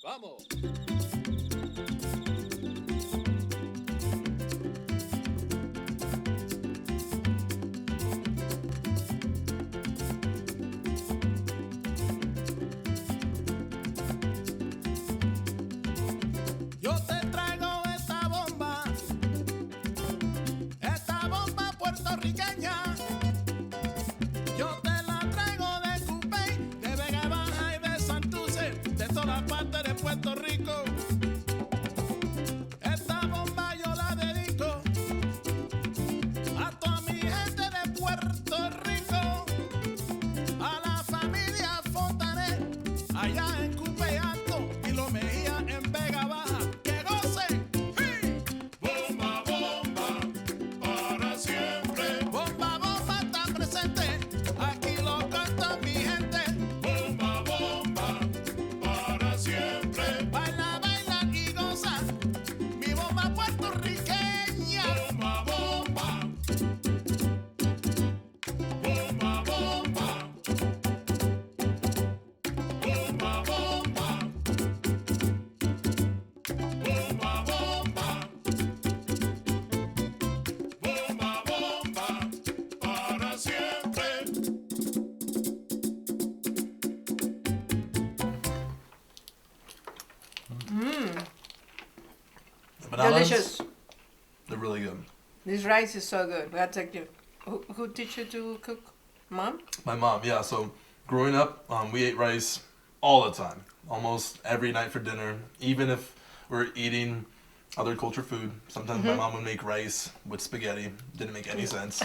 ¡Vamos! Yo te traigo esta bomba puertorriqueña. Yo te la traigo de Cupey, de Vega Baja y de Santurce, de todas partes de Puerto Rico. Esta bomba yo la dedico a toda mi gente de Puerto Rico, a la familia Fontanet, allá en Cupey Alto y Lo Mejía en Vega Baja. ¡Que gocen! ¡Sí! Bomba, bomba, para siempre. Bomba, bomba está presente, aquí lo canta mi gente. Bomba, bomba, para siempre. Baila, baila y goza, mi bomba puertorriqueña. Bomba, bomba. Bomba, bomba. Bomba, bomba. Bomba, bomba. Bomba, bomba, para siempre. Bananas, Delicious. they're really good. This rice is so good. That's like you. Who teach you to cook? Mom? My mom, yeah. So growing up, we ate rice all the time, almost every night for dinner. Even if we're eating other culture food, sometimes my mom would make rice with spaghetti. Didn't make any sense.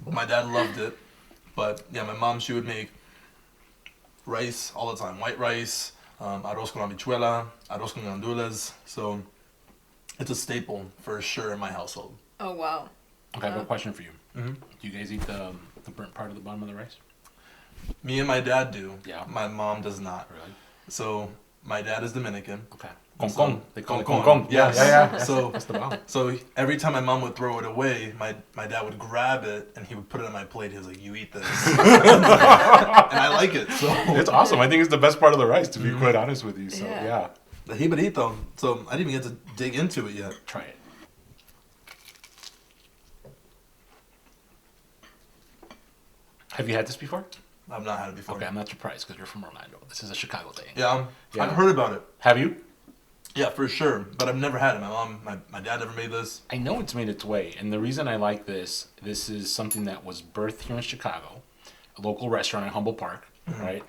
My dad loved it, but yeah, my mom, she would make rice all the time. White rice, arroz con habichuela, arroz con gandules. So it's a staple for sure in my household. Oh wow. Okay, I have a question for you. Mhm. Do you guys eat the burnt part of the bottom of the rice? Me and my dad do. Yeah. My mom does not. Really? So my dad is Dominican. Okay. Con So- con. They call it con con con. con. Yeah, Yes. yeah, yeah. So That's the bomb. so every time my mom would throw it away, my dad would grab it and he would put it on my plate. He was like, "You eat this," and I like it. So It's awesome. I think it's the best part of the rice, to be quite honest with you. So, Yeah. yeah. the jibarito. So I didn't even get to dig into it yet. Try it. Have you had this before? I've not had it before. Okay, I'm not surprised because you're from Orlando. This is a Chicago thing. Yeah, Yeah. I've heard about it. Have you? Yeah, for sure. But I've never had it. My dad never made this. I know it's made its way, and the reason I like this is something that was birthed here in Chicago, a local restaurant in Humboldt Park, right?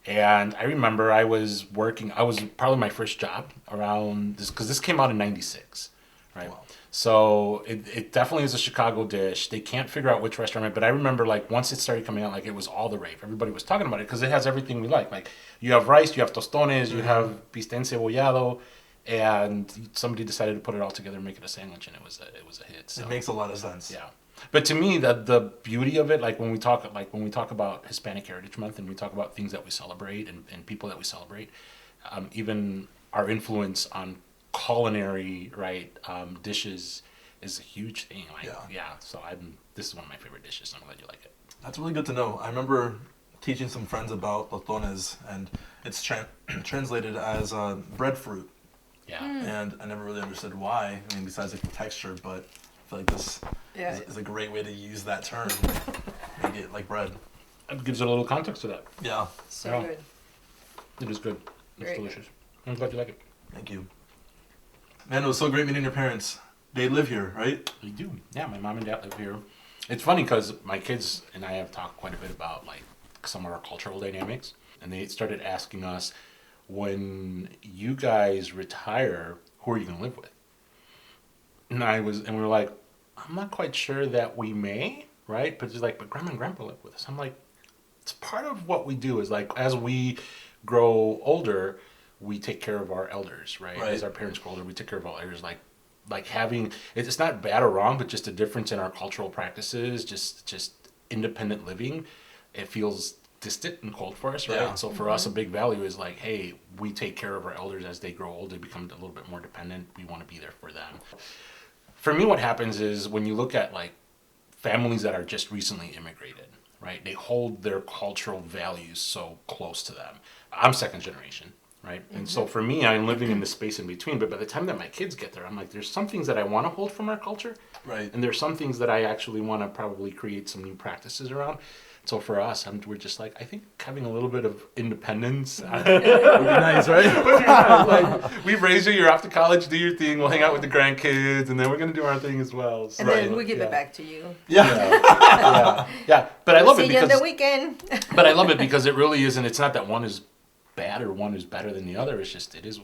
And I remember I was probably my first job around this, because this came out in '96, right? Wow. So it definitely is a Chicago dish. They can't figure out which restaurant, but I remember like once it started coming out, like it was all the rave. Everybody was talking about it because it has everything we like. Like you have rice, you have tostones, you have bistec encebollado, and somebody decided to put it all together and make it a sandwich, and it was a hit. So. It makes a lot of sense. Yeah, but to me, the beauty of it, like when we talk about Hispanic Heritage Month and we talk about things that we celebrate and people that we celebrate, even our influence on culinary dishes is a huge thing. Like, Yeah. So this is one of my favorite dishes. I'm glad you like it. That's really good to know. I remember teaching some friends about tostones, and it's translated as breadfruit. Yeah. And I never really understood why. I mean, besides like the texture, but I feel like this Yeah. is a great way to use that term. Make it like bread. It gives it a little context to that. Yeah. So Yeah. good. It is good. It's Very delicious. I'm glad you like it. Thank you. Man, it was so great meeting your parents. They live here, right? We do. Yeah, my mom and dad live here. It's funny because my kids and I have talked quite a bit about like some of our cultural dynamics, and they started asking us, when you guys retire, who are you gonna live with? And we were like, I'm not quite sure that we may, right? But it's like, but grandma and grandpa live with us. I'm like, it's part of what we do is like as we grow older, we take care of our elders, right? Right. As our parents grow older, we take care of our elders. Like having, it's not bad or wrong, but just a difference in our cultural practices, just independent living. It feels distant and cold for us, right? Yeah. So for us, a big value is like, hey, we take care of our elders as they grow old. They become a little bit more dependent. We want to be there for them. For me, what happens is when you look at like families that are just recently immigrated, right? They hold their cultural values so close to them. I'm second generation, right? And so for me, I'm living in the space in between. But by the time that my kids get there, I'm like, there's some things that I want to hold from our culture, Right. and there's some things that I actually want to probably create some new practices around. So for us, we're just like, I think having a little bit of independence. Would be nice, right? Like, we've raised you, you're off to college, do your thing, we'll hang out with the grandkids, and then we're going to do our thing as well. So, And then we give it back to you. yeah. But I love See it you on the because, weekend. but I love it because it really isn't, it's not that one is bad or one is better than the other. It's just, it is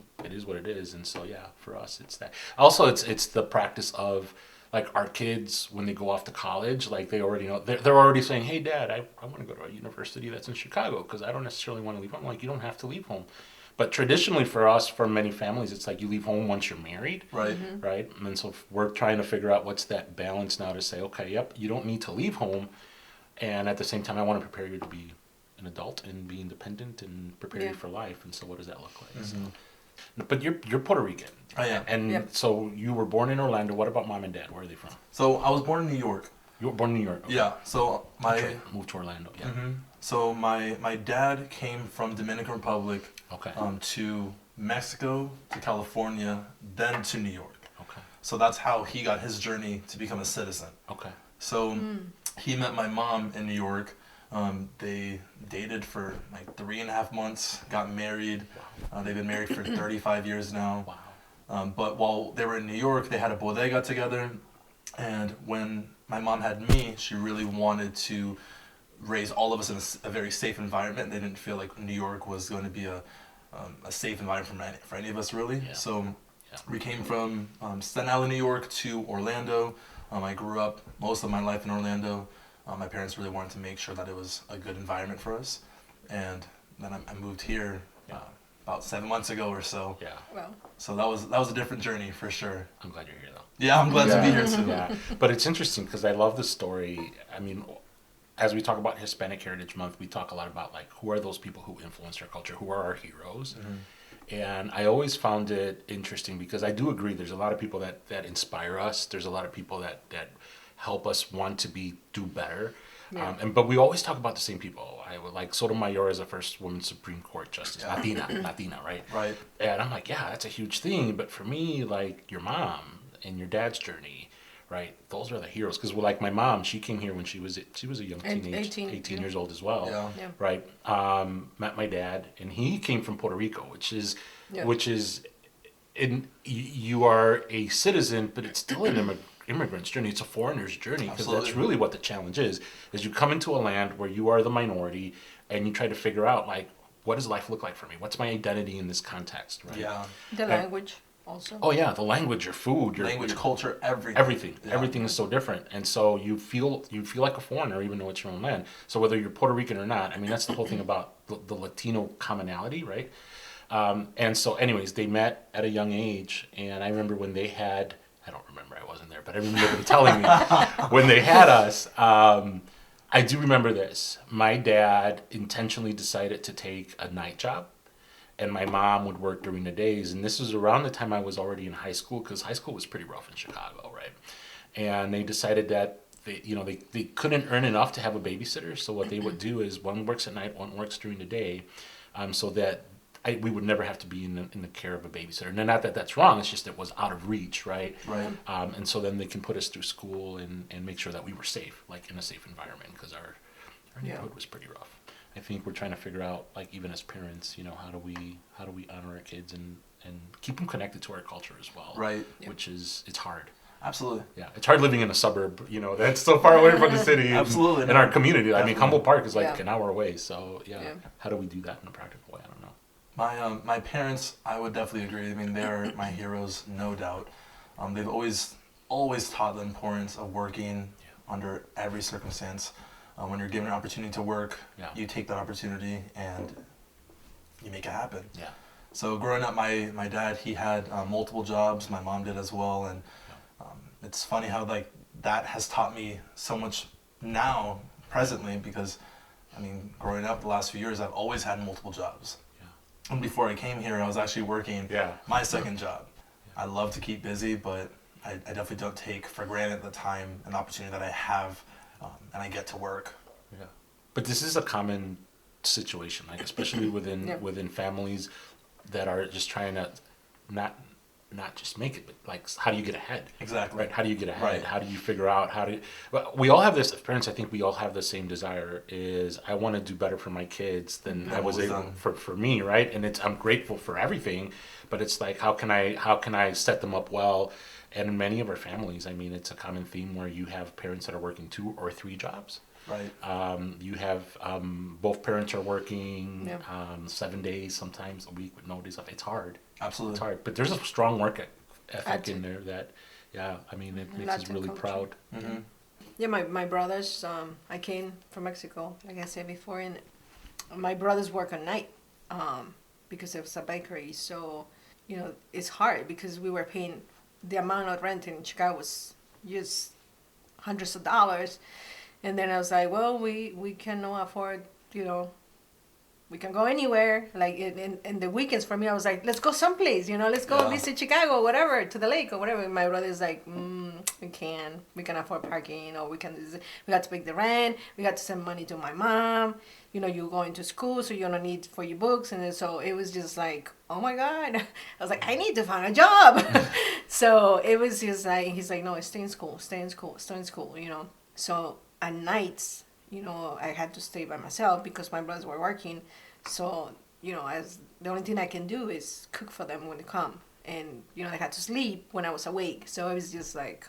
what it is. And so, yeah, for us, it's that. Also, it's the practice of, like, our kids, when they go off to college, like, they already know, they're already saying, hey, Dad, I want to go to a university that's in Chicago because I don't necessarily want to leave home. I'm like, you don't have to leave home. But traditionally for us, for many families, it's like you leave home once you're married. Right. Right? And so we're trying to figure out what's that balance now to say, okay, yep, you don't need to leave home. And at the same time, I want to prepare you to be an adult and be independent and prepare you for life. And so what does that look like? So, but you're Puerto Rican. I am. And so you were born in Orlando. What about mom and dad? Where are they from? So I was born in New York. You were born in New York. Okay. Yeah. So Moved to Orlando. Yeah. So my dad came from Dominican Republic Okay. to Mexico, to California, then to New York. Okay. So that's how he got his journey to become a citizen. Okay. So he met my mom in New York. They dated for like 3.5 months, got married. They've been married for 35 years now. Wow. But while they were in New York, they had a bodega together. And when my mom had me, she really wanted to raise all of us in a very safe environment. They didn't feel like New York was going to be a safe environment for any of us, really. Yeah. So we came from Staten Island, New York to Orlando. I grew up most of my life in Orlando. My parents really wanted to make sure that it was a good environment for us. And then I moved here about 7 months ago or so. Yeah. Well, So that was a different journey for sure. I'm glad you're here though. Yeah, I'm glad to be here too. Yeah, but it's interesting because I love the story. I mean, as we talk about Hispanic Heritage Month, we talk a lot about like who are those people who influence our culture, who are our heroes. And I always found it interesting because I do agree there's a lot of people that inspire us. There's a lot of people that help us want to do better. Yeah. But we always talk about the same people. I would like Sotomayor as the first woman Supreme Court justice, Latina, right? Right. And I'm like, yeah, that's a huge thing. But for me, like your mom and your dad's journey, right? Those are the heroes. Because like my mom, she came here when she was a young teenage, 18 years old as well, Yeah. right? Met my dad, and he came from Puerto Rico, which is, you are a citizen, but it's still an immigrant's journey. It's a foreigner's journey because that's Absolutely. really what the challenge is you come into a land where you are the minority and you try to figure out like, what does life look like for me? What's my identity in this context, right? Yeah. the language also. Oh yeah, the language, your food, your Language, culture, everything. everything. Yeah. Everything is so different, and so you feel like a foreigner, even though it's your own land. So whether you're Puerto Rican or not, I mean that's the whole thing about the Latino commonality, right? And so, anyways, they met at a young age, and I remember when they had. I don't remember, I wasn't there, but I remember them telling me when they had us. I do remember this. My dad intentionally decided to take a night job, and my mom would work during the days. And this was around the time I was already in high school, because high school was pretty rough in Chicago, right? And they decided that they couldn't earn enough to have a babysitter. So what they would do is one works at night, one works during the day, so that we would never have to be in the care of a babysitter. And not that that's wrong, it's just it was out of reach, right? Right. And so then they can put us through school and make sure that we were safe, like in a safe environment, because our neighborhood was pretty rough. I think we're trying to figure out, like even as parents, how do we honor our kids and keep them connected to our culture as well. Right. Which it's hard. Absolutely. Yeah, it's hard living in a suburb, that's so far away from the city. Absolutely. And our community. I mean, Definitely. Humboldt Park is like Yeah. an hour away. So Yeah. How do we do that in a practical way? I don't know. My parents, I would definitely agree. I mean, they're my heroes, no doubt. They've always taught the importance of working under every circumstance. When you're given an opportunity to work, you take that opportunity and you make it happen. Yeah. So growing up, my dad, he had multiple jobs. My mom did as well, and it's funny how like that has taught me so much now, presently, because I mean, growing up the last few years, I've always had multiple jobs. And before I came here, I was actually working my second job. I love to keep busy, but I definitely don't take for granted the time and opportunity that I have, and I get to work. Yeah. But this is a common situation, like especially within families. that are just trying to not just make it, but like how do you get ahead? Exactly. Right? How do you get ahead? Right. How do you figure out how to? But we all have this. Parents, I think we all have the same desire. Is I want to do better for my kids than I was able for me, right? And I'm grateful for everything, but it's like how can I set them up well? And in many of our families, I mean, it's a common theme where you have parents that are working 2 or 3 jobs. Right. You have both parents are working Yeah. 7 days, sometimes a week with no days off. It's hard. Absolutely. It's hard, but there's a strong work ethic in there that, yeah, I mean, it makes us Latin really culture. proud. Mm-hmm. Yeah, my brothers, I came from Mexico, like I said before, and my brothers work at night because it was a bakery. So, you know, it's hard because we were paying the amount of rent in Chicago was just hundreds of dollars. And then I was like, well, we cannot afford, you know, we can go anywhere. Like in the weekends for me, I was like, let's go someplace, you know, let's go visit Chicago, whatever, to the lake or whatever. And my brother's like, we can afford parking, or we got to pay the rent, we got to send money to my mom. You know, you're going to school, so you don't need for your books. And then, so it was just like, oh my God. I was like, I need to find a job. So it was just like, he's like, no, stay in school, you know. So at nights, you know, I had to stay by myself because my brothers were working. So, you know, as the only thing I can do is cook for them when they come. And, you know, I had to sleep when I was awake. So it was just like,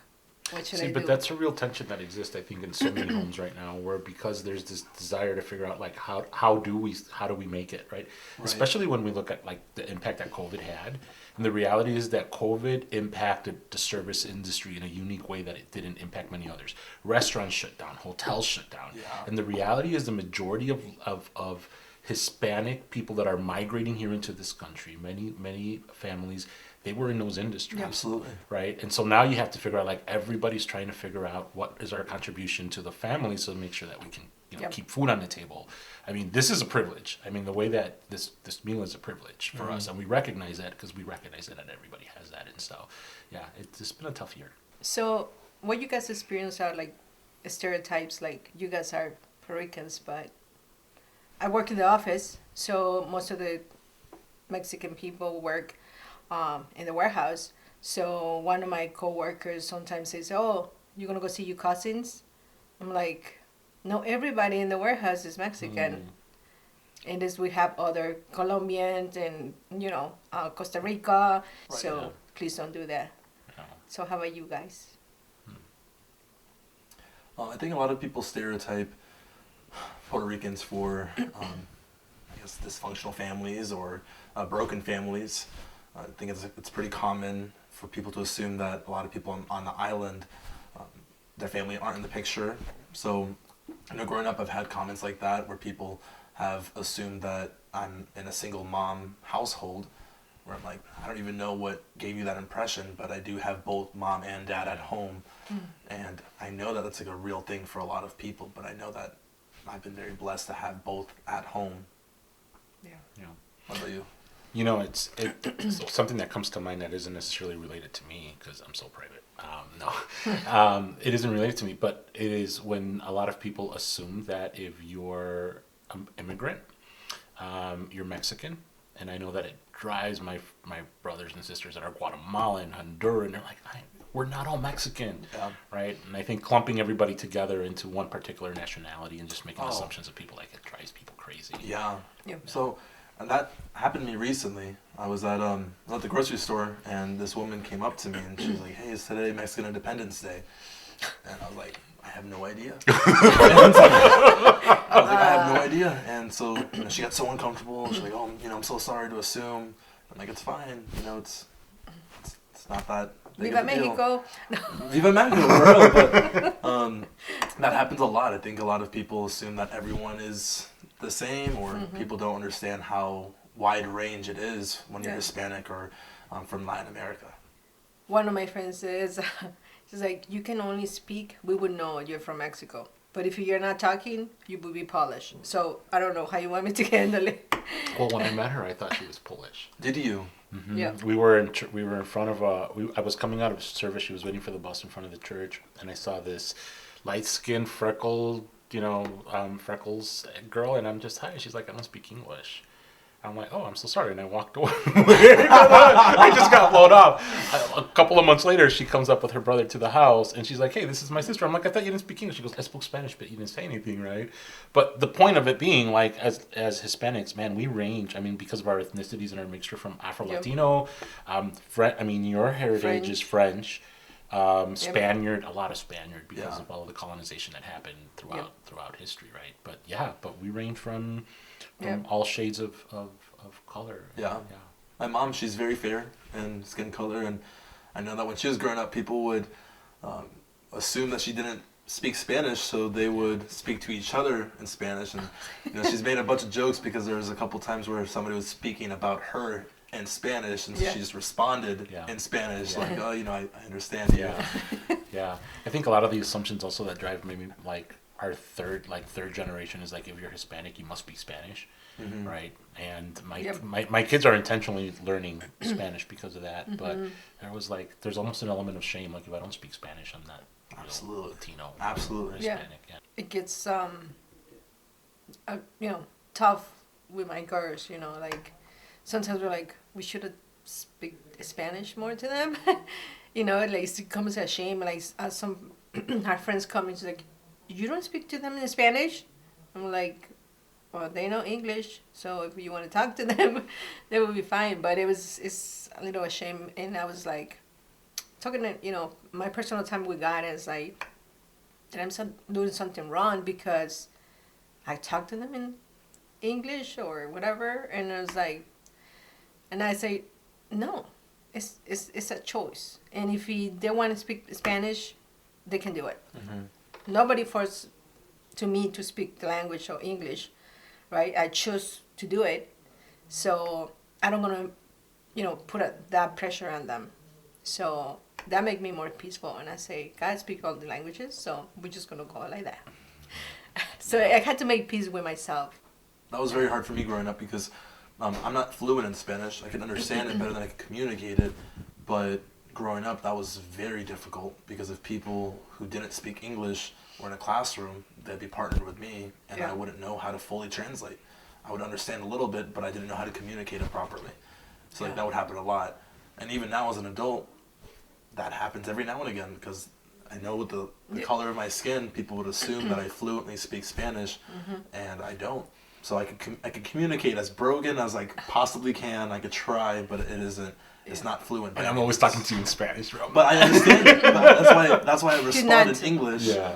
what should I do? But that's a real tension that exists, I think, in so many homes right now, where because there's this desire to figure out like how do we make it, right? Especially when we look at like the impact that COVID had. And the reality is that COVID impacted the service industry in a unique way that it didn't impact many others. Restaurants shut down, hotels shut down. Yeah. And the reality is the majority of Hispanic people that are migrating here into this country, many families, they were in those industries. Absolutely. Right? And so now you have to figure out, like, everybody's trying to figure out what is our contribution to the family so to make sure that we can, you know, keep food on the table. I mean, this is a privilege. I mean, the way that this meal is a privilege for us, and we recognize that because we recognize that everybody has that. And so, yeah, it's been a tough year. So what you guys experience are like stereotypes, like you guys are Puerto Ricans, but I work in the office, so most of the Mexican people work in the warehouse. So one of my coworkers sometimes says, oh, you're going to go see your cousins? I'm like, no, everybody in the warehouse is Mexican. And this, we have other Colombians and, you know, Costa Rica. Right, so please don't do that. No. So how about you guys? I think a lot of people stereotype Puerto Ricans for, I guess, dysfunctional families or broken families. I think it's pretty common for people to assume that a lot of people on the island, their family aren't in the picture. So, you know, growing up, I've had comments like that where people have assumed that I'm in a single mom household, where I'm like, I don't even know what gave you that impression, but I do have both mom and dad at home. And I know that that's like a real thing for a lot of people, but I know that I've been very blessed to have both at home. Yeah. What about you? You know, it's something that comes to mind that isn't necessarily related to me because I'm so private. It isn't related to me, but it is when a lot of people assume that if you're an immigrant, you're Mexican. And I know that it drives my brothers and sisters that are Guatemalan, Honduran. They're like, we're not all Mexican, right? And I think clumping everybody together into one particular nationality and just making assumptions of people, like, it drives people crazy. Yeah. So that happened to me recently. I was at the grocery store, and this woman came up to me, and she was like, hey, is today Mexican Independence Day? And I was like, I have no idea. I have no idea. And so, you know, she got so uncomfortable. She's like, oh, you know, I'm so sorry to assume. I'm like, it's fine. You know, it's not that big Viva of a deal. Mexico. Viva Mexico, for real. But that happens a lot. I think a lot of people assume that everyone is the same, or people don't understand how wide range it is when you're Hispanic or from Latin America. One of my friends says, she's like, you can only speak, we would know you're from Mexico. But if you're not talking, you would be Polish. So I don't know how you want me to handle it. Well, when I met her, I thought she was Polish. Did you? Mm-hmm. Yeah. We were in front of I was coming out of service. She was waiting for the bus in front of the church, and I saw this light-skinned, freckles girl, and I'm just, hi. She's like, I don't speak English. I'm like, oh, I'm so sorry. And I walked away. I just got blown off. A couple of months later, she comes up with her brother to the house, and she's like, hey, this is my sister. I'm like, I thought you didn't speak English. She goes, I spoke Spanish, but you didn't say anything, right? But the point of it being, like, as Hispanics, man, we range. I mean, because of our ethnicities and our mixture from Afro-Latino, your heritage is French. Spaniard, a lot of Spaniard because of all of the colonization that happened throughout history, right? But we range from all shades of color. Yeah. My mom, she's very fair in skin color, and I know that when she was growing up, people would assume that she didn't speak Spanish, so they would speak to each other in Spanish. And she's made a bunch of jokes because there was a couple times where somebody was speaking about her in Spanish, and she just responded in Spanish, like, oh, I understand you. Yeah. I think a lot of the assumptions also that drive maybe like our third generation is like, if you're Hispanic, you must speak Spanish, right? And my kids are intentionally learning Spanish because of that, but there's almost an element of shame, like, if I don't speak Spanish, I'm not absolutely Latino, absolutely Hispanic. Yeah. It gets tough with my girls, like sometimes we're like, we should have speak Spanish more to them. Like it comes as shame. Like some our friends come and she's like, you don't speak to them in Spanish? I'm like, well, they know English, so if you want to talk to them, they will be fine. But it's a little a shame, and I was like, talking to, my personal time with God is like, that I'm doing something wrong because I talk to them in English or whatever, and I was like, and I say, no, it's a choice. And if they want to speak Spanish, they can do it. Nobody forced me to speak the language or English, right? I choose to do it. So I don't want to, put that pressure on them. So that make me more peaceful. And I say, God speak all the languages, so we're just going to go like that. So I had to make peace with myself. That was very hard for me growing up because I'm not fluent in Spanish. I can understand it better than I can communicate it. But growing up, that was very difficult because if people who didn't speak English were in a classroom, they'd be partnered with me, and I wouldn't know how to fully translate. I would understand a little bit, but I didn't know how to communicate it properly. So that would happen a lot. And even now as an adult, that happens every now and again because I know with the color of my skin, people would assume that I fluently speak Spanish, and I don't. So I could communicate as broken as I possibly can. I could try, but it isn't. It's not fluent. And I'm always talking to you in Spanish, bro. But I understand it. That's why I respond in English. Yeah.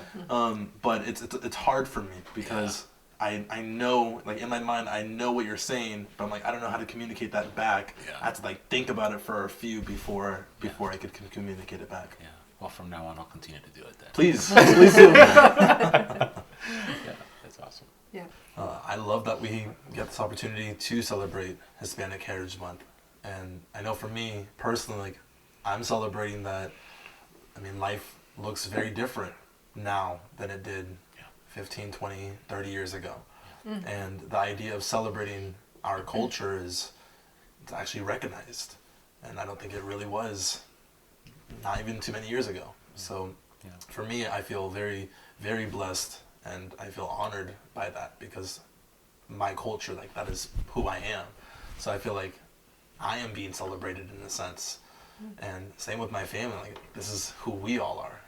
But it's hard for me because I know, like in my mind, I know what you're saying, but I'm like, I don't know how to communicate that back. Yeah. I have to like think about it for a few before I could communicate it back. Yeah. Well, from now on, I'll continue to do it then. Please do. Yeah, that's awesome. Yeah. I love that we get this opportunity to celebrate Hispanic Heritage Month. And I know for me, personally, like, I'm celebrating that, life looks very different now than it did 15, 20, 30 years ago. And the idea of celebrating our culture it's actually recognized. And I don't think it really was, not even too many years ago. So for me, I feel very, very blessed, and I feel honored by that because my culture, like, that is who I am. So I feel like I am being celebrated in a sense. And same with my family, like, this is who we all are.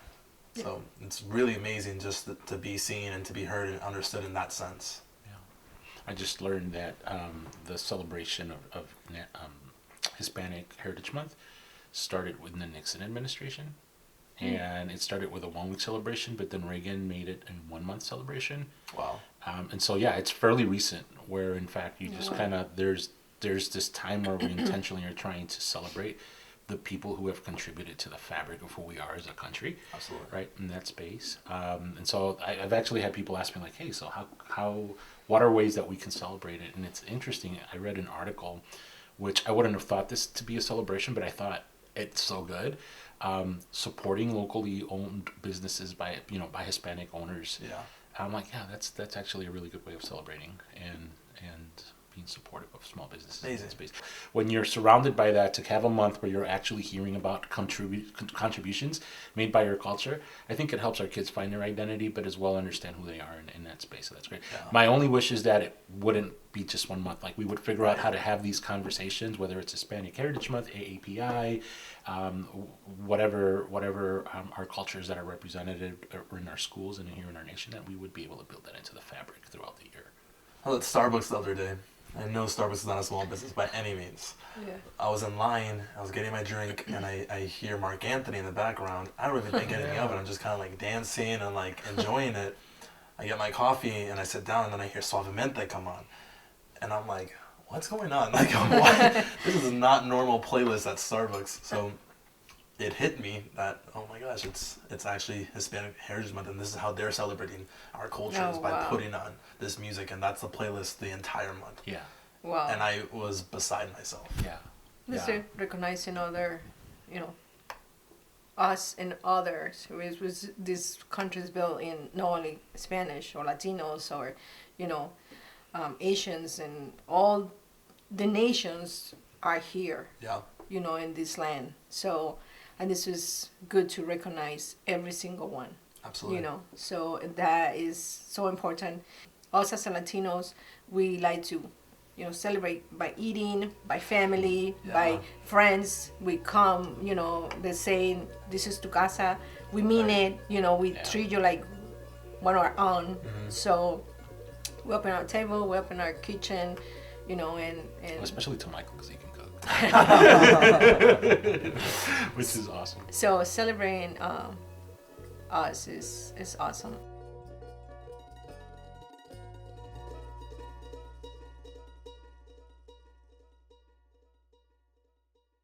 So it's really amazing just to be seen and to be heard and understood in that sense. Yeah. I just learned that the celebration of Hispanic Heritage Month started with the Nixon administration. And it started with a 1-week celebration, but then Reagan made it a 1-month celebration. Wow. And so, it's fairly recent where, in fact, you just kind of, there's this time where we intentionally are trying to celebrate the people who have contributed to the fabric of who we are as a country. Absolutely. Right, in that space. And so I've actually had people ask me, like, hey, so what are ways that we can celebrate it? And it's interesting. I read an article, which I wouldn't have thought this to be a celebration, but I thought it's so good. Supporting locally owned businesses by Hispanic owners. Yeah. I'm like, that's actually a really good way of celebrating and being supportive of small businesses Amazing. in space. When you're surrounded by that, to have a month where you're actually hearing about contributions made by your culture, I think it helps our kids find their identity, but as well understand who they are in that space. So that's great. Yeah. My only wish is that it wouldn't be just 1 month. Like we would figure out how to have these conversations, whether it's Hispanic Heritage Month, AAPI, whatever our cultures that are represented in our schools and here in our nation, that we would be able to build that into the fabric throughout the year. I was at Starbucks the other day. I know Starbucks is not a small business by any means. Yeah. I was in line, I was getting my drink, and I hear Mark Anthony in the background. I don't even think anything of it. I'm just kind of like dancing and like enjoying it. I get my coffee and I sit down, and then I hear Suavemente come on. And I'm like, what's going on? Like, what? This is not normal playlist at Starbucks. So it hit me that, oh my gosh, it's actually Hispanic Heritage Month, and this is how they're celebrating our cultures by wow. putting on this music, and that's the playlist the entire month. Yeah. Wow. And I was beside myself. Yeah. Just Yeah. recognizing other, us and others. It was this countries built in not only Spanish or Latinos or, Asians, and all the nations are here, Yeah. in this land. So, and this is good to recognize every single one, Absolutely. So that is so important. Us as Latinos, we like to, celebrate by eating, by family, by Yeah. friends. We come, they say, this is tu casa. We mean Right. it, we Yeah. treat you like one of our own. Mhm. So we open our table, we open our kitchen, and Well, especially to Michael, because he can cook. Which is awesome. so celebrating us is awesome.